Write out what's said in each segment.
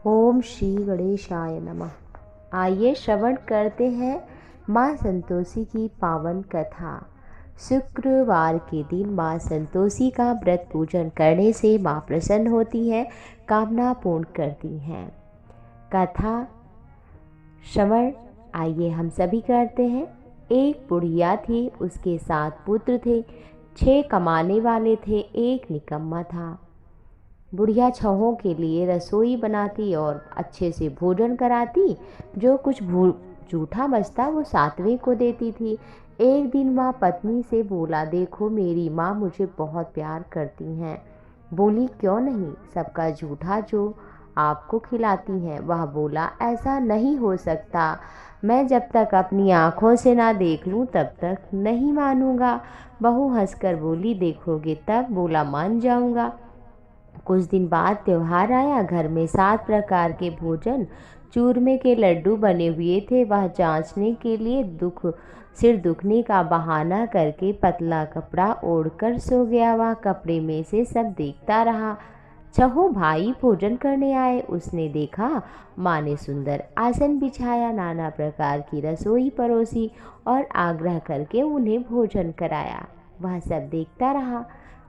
ओम श्री गणेशाय नमः। आइए श्रवण करते हैं माँ संतोषी की पावन कथा। शुक्रवार के दिन माँ संतोषी का व्रत पूजन करने से माँ प्रसन्न होती हैं, कामना पूर्ण करती हैं। कथा श्रवण आइए हम सभी करते हैं। एक बुढ़िया थी, उसके 7 पुत्र थे। 6 कमाने वाले थे, एक निकम्मा था। बुढ़िया छहों के लिए रसोई बनाती और अच्छे से भोजन कराती। जो कुछ जूठा बचता वो 7वें को देती थी। एक दिन माँ पत्नी से बोला, देखो मेरी माँ मुझे बहुत प्यार करती हैं। बोली, क्यों नहीं, सबका जूठा जो आपको खिलाती हैं। वह बोला, ऐसा नहीं हो सकता, मैं जब तक अपनी आँखों से ना देख लूँ तब तक नहीं मानूंगा। बहू हंसकर बोली, देखोगे तब। बोला, मान जाऊंगा। कुछ दिन बाद त्योहार आया। घर में 7 प्रकार के भोजन, चूरमे के लड्डू बने हुए थे। वह जांचने के लिए सिर दुखने का बहाना करके पतला कपड़ा ओढ़कर सो गया। वह कपड़े में से सब देखता रहा। छहों भाई भोजन करने आए। उसने देखा माँ ने सुंदर आसन बिछाया, नाना प्रकार की रसोई परोसी और आग्रह करके उन्हें भोजन कराया। वह सब देखता रहा।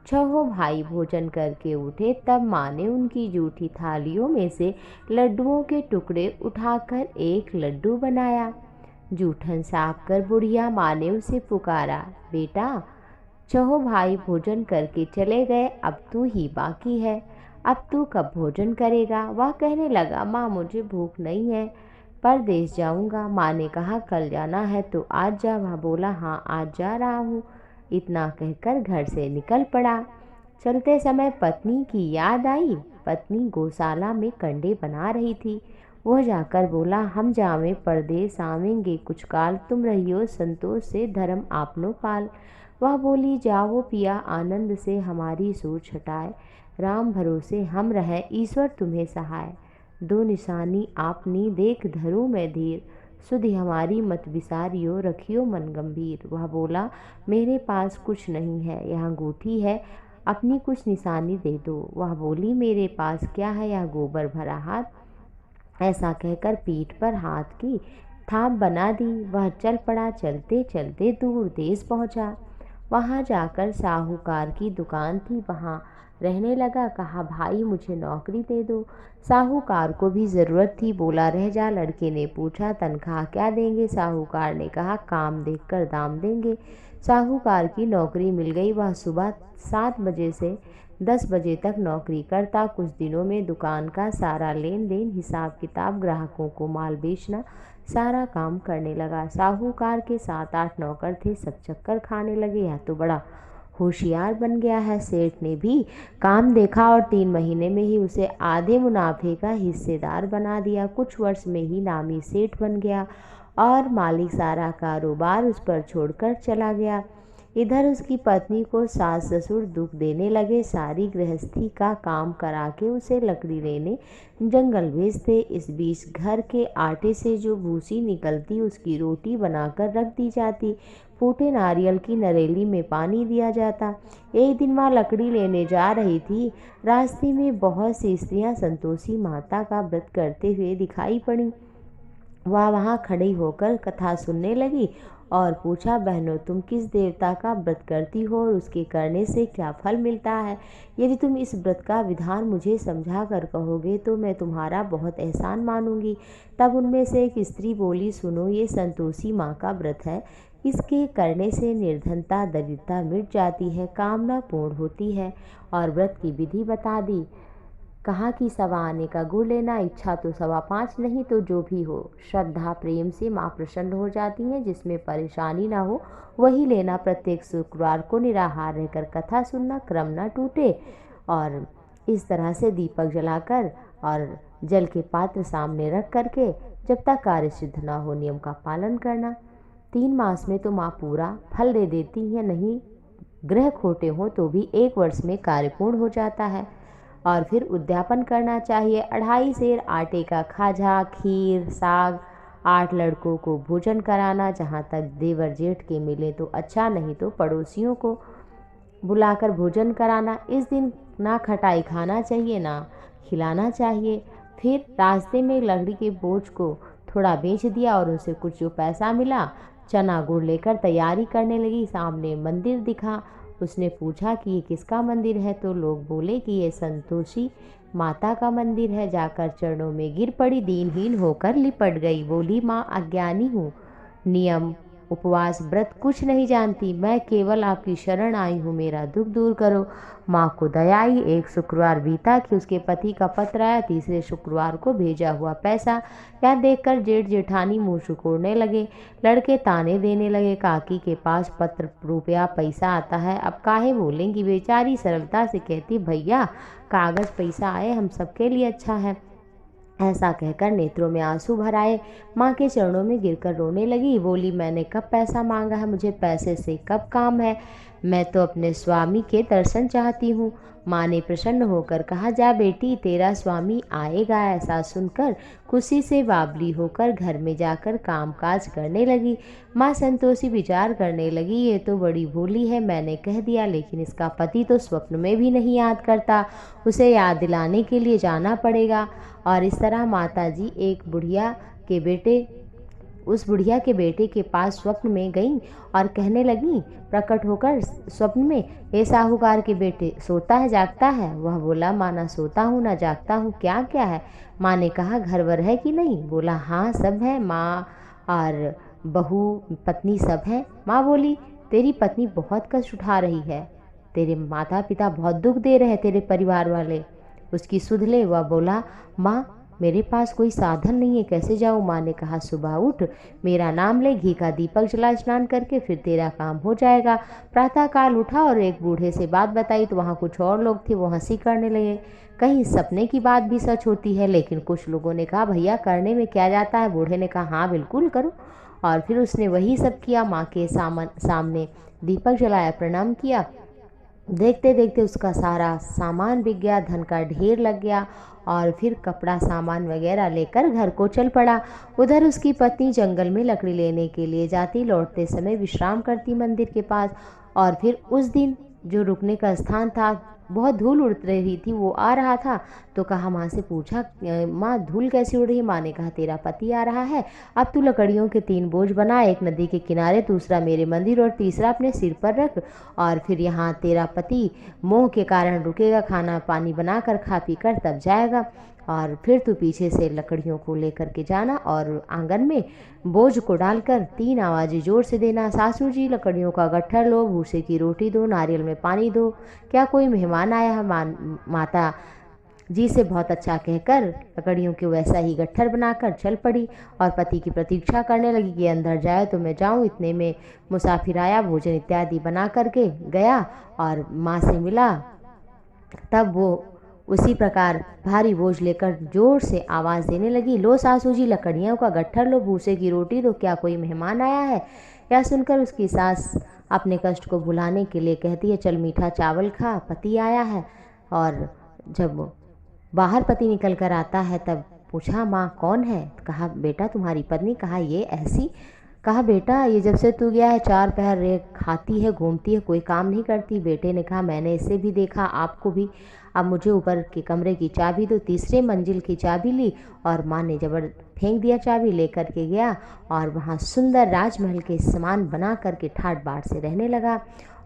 छहों भाई भोजन करके उठे, तब माँ ने उनकी जूठी थालियों में से लड्डुओं के टुकड़े उठाकर एक लड्डू बनाया। जूठन साफ कर बुढ़िया माँ ने उसे पुकारा, बेटा छहों भाई भोजन करके चले गए, अब तू ही बाकी है, अब तू कब भोजन करेगा। वह कहने लगा, माँ मुझे भूख नहीं है, परदेश जाऊंगा। माँ ने कहा, कल जाना है तो आज जा। वह बोला, हाँ आज जा रहा हूँ। इतना कहकर घर से निकल पड़ा। चलते समय पत्नी की याद आई। पत्नी गौशाला में कंडे बना रही थी। वह जाकर बोला, हम जावे परदेस आवेंगे, कुछ काल तुम रहियो संतोष से धर्म आपनो पाल। वह बोली, जाओ पिया आनंद से हमारी सोच हटाए, राम भरोसे हम रहें ईश्वर तुम्हें सहाय। 2 निशानी आपनी देख धरू मैं धीर, सुधि हमारी मत विसारियो रखियो मन गंभीर। वह बोला, मेरे पास कुछ नहीं है, यहाँ अंगूठी है, अपनी कुछ निशानी दे दो। वह बोली, मेरे पास क्या है, यह गोबर भरा हाथ। ऐसा कहकर पीठ पर हाथ की थाप बना दी। वह चल पड़ा। चलते चलते दूर देश पहुंचा। वहां जाकर साहूकार की दुकान थी, वहां रहने लगा। कहा, भाई मुझे नौकरी दे दो। साहूकार को भी ज़रूरत थी। बोला, रह जा। लड़के ने पूछा, तनख्वाह क्या देंगे। साहूकार ने कहा, काम देखकर दाम देंगे। साहूकार की नौकरी मिल गई। वह सुबह 7 बजे से 10 बजे तक नौकरी करता। कुछ दिनों में दुकान का सारा लेन देन, हिसाब किताब, ग्राहकों को माल बेचना, सारा काम करने लगा। साहूकार के 7-8 नौकर थे, सब चक्कर खाने लगे, यह तो बड़ा होशियार बन गया है। सेठ ने भी काम देखा और 3 महीने में ही उसे आधे मुनाफे का हिस्सेदार बना दिया। कुछ वर्ष में ही नामी सेठ बन गया और मालिक सारा कारोबार उस पर छोड़कर चला गया। इधर उसकी पत्नी को सास ससुर दुख देने लगे। सारी गृहस्थी का काम करा के उसे लकड़ी लेने जंगल भेजते। इस बीच घर के आटे से जो भूसी निकलती उसकी रोटी बनाकर रख दी जाती। फूटे नारियल की नरेली में पानी दिया जाता। एक दिन माँ लकड़ी लेने जा रही थी। रास्ते में बहुत सी स्त्रियां संतोषी माता का व्रत करते हुए दिखाई पड़ी। वह वहाँ खड़ी होकर कथा सुनने लगी और पूछा, बहनों तुम किस देवता का व्रत करती हो और उसके करने से क्या फल मिलता है। यदि तुम इस व्रत का विधान मुझे समझा कर कहोगे तो मैं तुम्हारा बहुत एहसान मानूंगी। तब उनमें से एक स्त्री बोली, सुनो, ये संतोषी माँ का व्रत है, इसके करने से निर्धनता दरिद्रता मिट जाती है, कामना पूर्ण होती है। और व्रत की विधि बता दी। कहा कि 1.25 आने का गुड़ लेना, इच्छा तो 5.25 नहीं तो जो भी हो, श्रद्धा प्रेम से माँ प्रसन्न हो जाती है, जिसमें परेशानी ना हो वही लेना। प्रत्येक शुक्रवार को निराहार रहकर कथा सुनना, क्रम न टूटे। और इस तरह से दीपक जलाकर और जल के पात्र सामने रख करके जब तक कार्य सिद्ध ना हो नियम का पालन करना। 3 मास में तो माँ पूरा फल दे देती है, नहीं ग्रह खोटे हो तो भी 1 वर्ष में कार्य पूर्ण हो जाता है। और फिर उद्यापन करना चाहिए। 2.5 सेर आटे का खाजा, खीर, साग, 8 लड़कों को भोजन कराना। जहाँ तक देवर जेठ के मिले तो अच्छा, नहीं तो पड़ोसियों को बुलाकर भोजन कराना। इस दिन ना खटाई खाना चाहिए ना खिलाना चाहिए। फिर रास्ते में लकड़ी के बोझ को थोड़ा बेच दिया और उसे कुछ जो पैसा मिला चना गुड़ लेकर तैयारी करने लगी। सामने मंदिर दिखा। उसने पूछा कि ये किसका मंदिर है, तो लोग बोले कि ये संतोषी माता का मंदिर है। जाकर चरणों में गिर पड़ी, दीनहीन होकर लिपट गई। बोली, माँ अज्ञानी हूँ, नियम उपवास व्रत कुछ नहीं जानती, मैं केवल आपकी शरण आई हूँ, मेरा दुख दूर करो। माँ को दया आई। एक शुक्रवार बीता कि उसके पति का पत्र आया। तीसरे शुक्रवार को भेजा हुआ पैसा यह देखकर जेठ जेठानी मुंह सिकोड़ने लगे। लड़के ताने देने लगे, काकी के पास पत्र रुपया पैसा आता है, अब काहे बोलेंगी। बेचारी सरलता से कहती, भैया कागज पैसा आए हम सबके लिए अच्छा है। ऐसा कहकर नेत्रों में आंसू भर आए। माँ के चरणों में गिरकर रोने लगी। बोली, मैंने कब पैसा मांगा है, मुझे पैसे से कब काम है, मैं तो अपने स्वामी के दर्शन चाहती हूँ। माँ ने प्रसन्न होकर कहा, जा बेटी तेरा स्वामी आएगा। ऐसा सुनकर खुशी से बावली होकर घर में जाकर कामकाज करने लगी। माँ संतोषी विचार करने लगी, ये तो बड़ी भोली है, मैंने कह दिया लेकिन इसका पति तो स्वप्न में भी नहीं याद करता, उसे याद दिलाने के लिए जाना पड़ेगा। और इस तरह माता जी उस बुढ़िया के बेटे के पास स्वप्न में गईं और कहने लगी प्रकट होकर स्वप्न में, हे साहूकार के बेटे सोता है जागता है। वह बोला, माँ ना सोता हूँ ना जागता हूँ, क्या क्या है। माँ ने कहा, घर वर है कि नहीं। बोला, हाँ सब है, माँ और बहू पत्नी सब है। माँ बोली, तेरी पत्नी बहुत कष्ट उठा रही है, तेरे माता पिता बहुत दुख दे रहे हैं, तेरे परिवार वाले, उसकी सुध ले। वह बोला, माँ मेरे पास कोई साधन नहीं है, कैसे जाऊँ। माँ ने कहा, सुबह उठ, मेरा नाम ले, घी का दीपक जला, स्नान करके फिर तेरा काम हो जाएगा। प्रातःकाल उठा और एक बूढ़े से बात बताई तो वहाँ कुछ और लोग थे, वो हंसी करने लगे। कहीं सपने की बात भी सच होती है, लेकिन कुछ लोगों ने कहा, भैया करने में क्या जाता है। बूढ़े ने कहा, हाँ बिल्कुल करो। और फिर उसने वही सब किया। माँ के सामने दीपक जलाया, प्रणाम किया। देखते देखते उसका सारा सामान बिक गया, धन का ढेर लग गया और फिर कपड़ा सामान वगैरह लेकर घर को चल पड़ा। उधर उसकी पत्नी जंगल में लकड़ी लेने के लिए जाती, लौटते समय विश्राम करती मंदिर के पास। और फिर उस दिन जो रुकने का स्थान था, बहुत धूल उड़ रही थी, वो आ रहा था तो कहा, माँ से पूछा, माँ धूल कैसी उड़ रही है। माँ ने कहा, तेरा पति आ रहा है, अब तू लकड़ियों के 3 बोझ बना, एक नदी के किनारे, दूसरा मेरे मंदिर और तीसरा अपने सिर पर रख। और फिर यहाँ तेरा पति मोह के कारण रुकेगा, खाना पानी बनाकर खा पी कर तब जाएगा। और फिर तू पीछे से लकड़ियों को लेकर के जाना और आंगन में बोझ को डालकर 3 आवाज़ें जोर से देना, सासू जी लकड़ियों का गट्ठर लो, भूसे की रोटी दो, नारियल में पानी दो, क्या कोई मेहमान आया है। माता जी से बहुत अच्छा कहकर लकड़ियों के वैसा ही गट्ठर बनाकर चल पड़ी और पति की प्रतीक्षा करने लगी कि अंदर जाए तो मैं जाऊं। इतने में मुसाफिर आया, भोजन इत्यादि बना करके गया और माँ से मिला। तब वो उसी प्रकार भारी बोझ लेकर जोर से आवाज़ देने लगी, लो सासू जी लकड़ियों का गट्ठर लो, भूसे की रोटी दो, क्या कोई मेहमान आया है। यह सुनकर उसकी सास अपने कष्ट को भुलाने के लिए कहती है, चल मीठा चावल खा, पति आया है। और जब बाहर पति निकल कर आता है तब पूछा, माँ कौन है। कहा, बेटा तुम्हारी पत्नी। कहा, ये ऐसी। कहा, बेटा ये जब से तू गया है 4 पहर रे खाती है, घूमती है, कोई काम नहीं करती। बेटे ने कहा, मैंने इसे भी देखा, आपको भी, अब मुझे ऊपर के कमरे की चाबी दो। तीसरे मंजिल की चाबी ली और माँ ने जबर फेंक दिया, चाबी लेकर के गया और वहाँ सुंदर राजमहल के समान बना करके ठाट बाट से रहने लगा।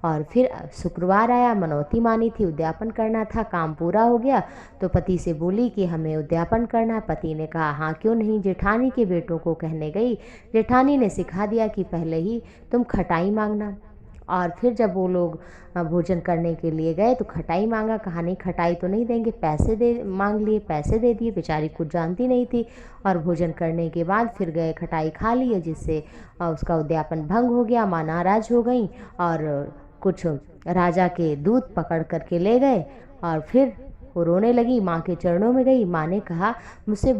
और फिर शुक्रवार आया, मनौती मानी थी, उद्यापन करना था, काम पूरा हो गया तो पति से बोली कि हमें उद्यापन करना है। पति ने कहा, हाँ क्यों नहीं। जेठानी के बेटों को कहने गई, जेठानी ने सिखा दिया कि पहले ही तुम खटाई मांगना। और फिर जब वो लोग भोजन करने के लिए गए तो खटाई मांगा, कहा नहीं खटाई तो नहीं देंगे, पैसे दे मांग लिए, पैसे दे दिए। बेचारी कुछ जानती नहीं थी और भोजन करने के बाद फिर गए, खटाई खा लिए, जिससे उसका उद्यापन भंग हो गया। माँ नाराज हो गई और कुछ राजा के दूत पकड़ करके ले गए और फिर वो रोने लगी, माँ के चरणों में गई। माँ ने कहा, मुझसे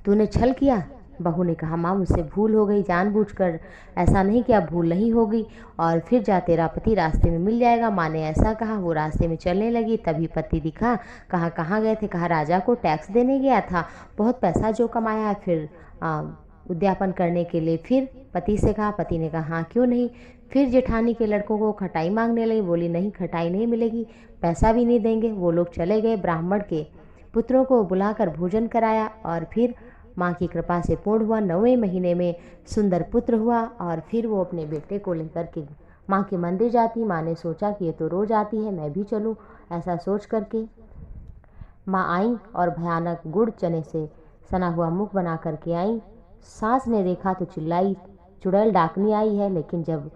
तूने छल किया। बहू ने कहा, माँ मुझसे भूल हो गई, जानबूझकर ऐसा नहीं किया, भूल नहीं होगी और फिर जा तेरा पति रास्ते में मिल जाएगा। माँ ने ऐसा कहा। वो रास्ते में चलने लगी, तभी पति दिखा। कहा, कहाँ गए थे। कहा, राजा को टैक्स देने गया था, बहुत पैसा जो कमाया है, फिर उद्यापन करने के लिए। फिर पति से कहा, पति ने कहा, हाँ क्यों नहीं। फिर जेठानी के लड़कों को खटाई मांगने लगी, बोली नहीं खटाई नहीं मिलेगी, पैसा भी नहीं देंगे। वो लोग चले गए ब्राह्मण के पुत्रों को बुलाकर भोजन कराया और फिर माँ की कृपा से पूर्ण हुआ। 9वें महीने में सुंदर पुत्र हुआ और फिर वो अपने बेटे को लेकर के माँ के मंदिर जाती। माँ ने सोचा कि ये तो रोज़ आती है, मैं भी चलूँ। ऐसा सोच करके माँ आई और भयानक गुड़ चने से सना हुआ मुख बना करके आई। सास ने देखा तो चिल्लाई, चुड़ैल डाकनी आई है। लेकिन जब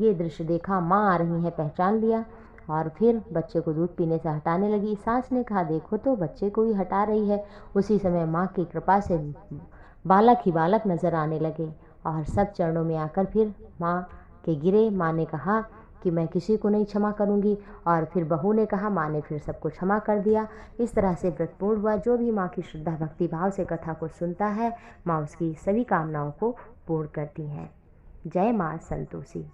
ये दृश्य देखा, माँ आ रही है, पहचान लिया और फिर बच्चे को दूध पीने से हटाने लगी। सास ने कहा, देखो तो बच्चे को ही हटा रही है। उसी समय माँ की कृपा से बालक ही बालक नजर आने लगे और सब चरणों में आकर फिर माँ के गिरे। माँ ने कहा कि मैं किसी को नहीं क्षमा करूंगी और फिर बहू ने कहा, माँ ने फिर सबको क्षमा कर दिया। इस तरह से व्रत पूर्ण हुआ। जो भी माँ की श्रद्धा भक्ति भाव से कथा को सुनता है, माँ उसकी सभी कामनाओं को पूर्ण करती हैं। जय माँ संतोषी।